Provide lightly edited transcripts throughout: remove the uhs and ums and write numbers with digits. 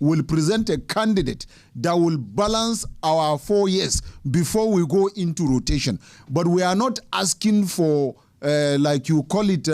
will present a candidate that will balance our 4 years before we go into rotation. But we are not asking for, like you call it,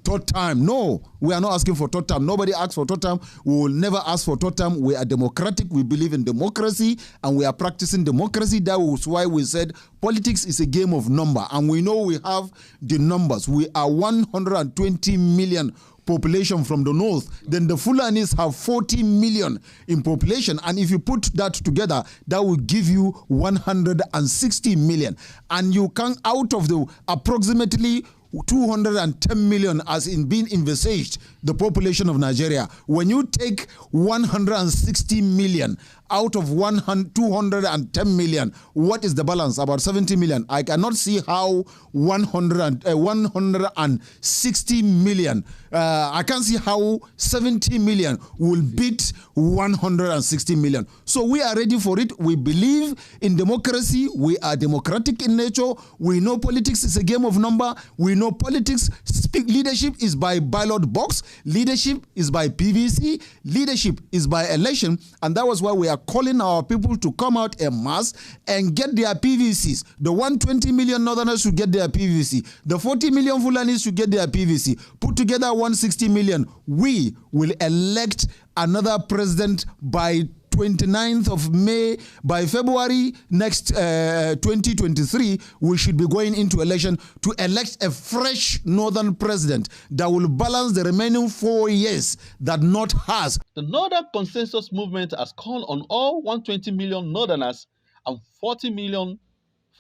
third time. No, we are not asking for third time. Nobody asks for third time. We will never ask for third time. We are democratic. We believe in democracy, and we are practicing democracy. That was why we said politics is a game of number, and we know we have the numbers. We are 120 million population from the north. Then the Fulanis have 40 million in population, and if you put that together, that will give you 160 million. And you can, out of the approximately 210 million as in being envisaged, the population of Nigeria, when you take 160 million out of 210 million, what is the balance? About 70 million. I cannot see how 160 million, I can't see how 70 million will beat 160 million. So we are ready for it. We believe in democracy. We are democratic in nature. We know politics is a game of number. We know politics, leadership is by ballot box. Leadership is by PVC. Leadership is by election. And that was why we are calling our people to come out en masse and get their PVCs. The 120 million Northerners should get their PVC. The 40 million Fulanis should get their PVC. Put together 160 million. We will elect another president by 29th of May. By February next 2023, we should be going into election to elect a fresh northern president that will balance the remaining 4 years that North has. The Northern Consensus Movement has called on all 120 million Northerners and 40 million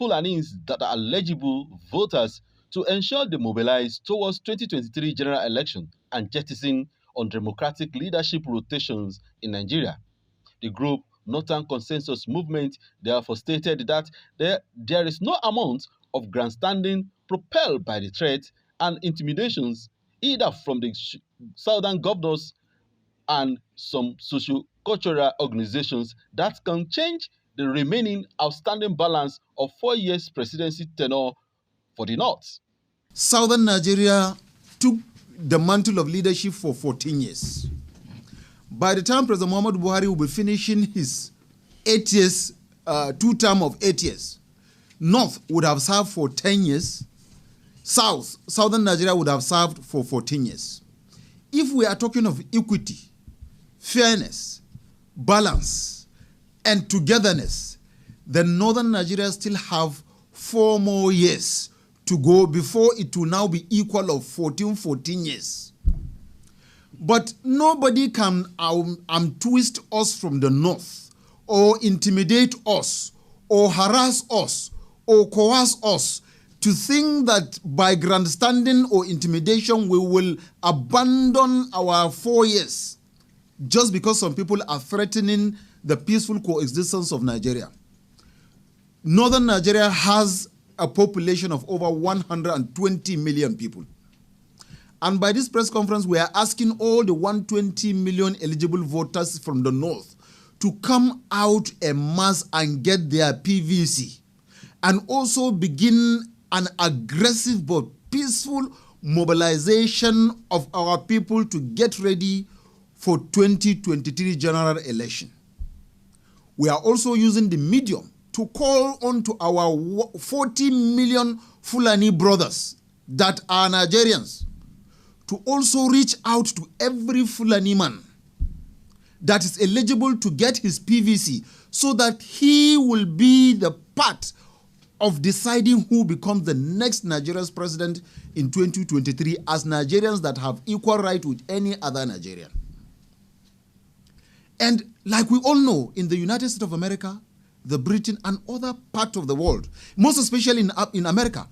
Fulanis that are eligible voters to ensure they mobilize towards 2023 general election and jettison undemocratic leadership rotations in Nigeria. The group Northern Consensus Movement therefore stated that there is no amount of grandstanding propelled by the threat and intimidations either from the southern governors and some socio-cultural organizations that can change the remaining outstanding balance of 4 years presidency tenure for the North. Southern Nigeria took the mantle of leadership for 14 years. By the time President Muhammadu Buhari will be finishing his 8 years, 2 term of 8 years, North would have served for 10 years, Southern Nigeria would have served for 14 years. If we are talking of equity, fairness, balance, and togetherness, then Northern Nigeria still have 4 more years to go before it will now be equal of 14 years. But nobody can twist us from the north, or intimidate us, or harass us, or coerce us to think that by grandstanding or intimidation we will abandon our 4 years just because some people are threatening the peaceful coexistence of Nigeria. Northern Nigeria has a population of over 120 million people. And by this press conference, we are asking all the 120 million eligible voters from the north to come out en masse and get their PVC, and also begin an aggressive but peaceful mobilization of our people to get ready for 2023 general election. We are also using the medium to call on to our 40 million Fulani brothers that are Nigerians to also reach out to every Fulani man that is eligible to get his PVC, so that he will be the part of deciding who becomes the next Nigeria's president in 2023 as Nigerians that have equal right with any other Nigerian. And like we all know, in the United States of America, the Britain, and other parts of the world, most especially in America,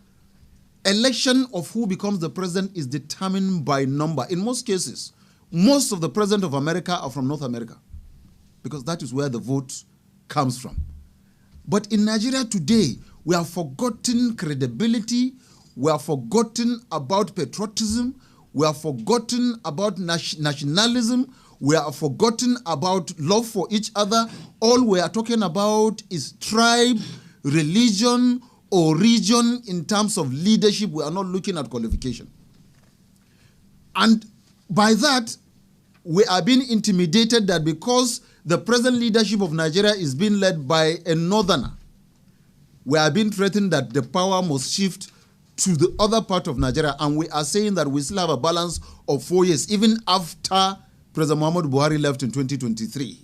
election of who becomes the president is determined by number. In most cases, most of the presidents of America are from North America, because that is where the vote comes from. But in Nigeria today, we have forgotten credibility, we have forgotten about patriotism, we have forgotten about nationalism, we have forgotten about love for each other. All we are talking about is tribe, religion, or region in terms of leadership. We are not looking at qualification. And by that, we are being intimidated that because the present leadership of Nigeria is being led by a northerner, we are being threatened that the power must shift to the other part of Nigeria, and we are saying that we still have a balance of 4 years, even after President Muhammadu Buhari left in 2023.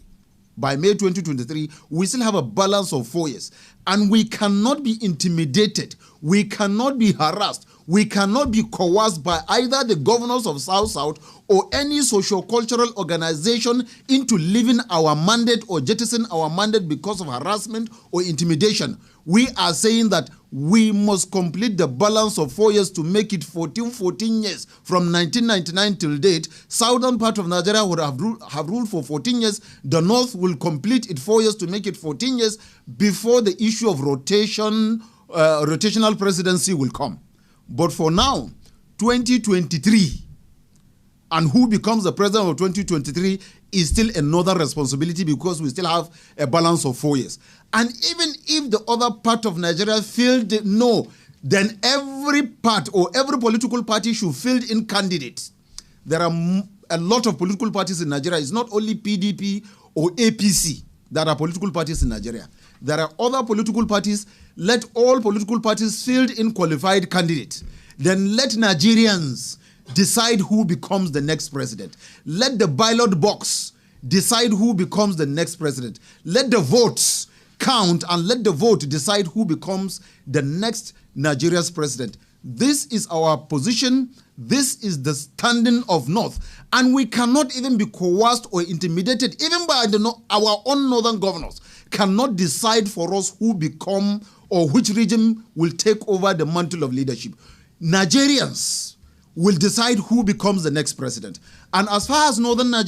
By May 2023, we still have a balance of 4 years. And we cannot be intimidated. We cannot be harassed. We cannot be coerced by either the governors of South-South or any socio-cultural organization into leaving our mandate or jettison our mandate because of harassment or intimidation. We are saying that we must complete the balance of 4 years to make it 14 years from 1999 till date. Southern part of Nigeria would have ruled for 14 years. The North will complete it 4 years to make it 14 years before the issue of rotational presidency will come. But for now, 2023, and who becomes the president of 2023 is still another responsibility because we still have a balance of 4 years. And even if the other part of Nigeria filled no, then every part or every political party should field in candidates. There are a lot of political parties in Nigeria. It's not only PDP or APC that are political parties in Nigeria. There are other political parties. Let all political parties field in qualified candidates. Then let Nigerians decide who becomes the next president. Let the ballot box decide who becomes the next president. Let the votes count and let the vote decide who becomes the next Nigeria's president. This is our position. This is the standing of North. And we cannot even be coerced or intimidated, even by our own northern governors, cannot decide for us who become or which region will take over the mantle of leadership. Nigerians will decide who becomes the next president. And as far as northern Nigeria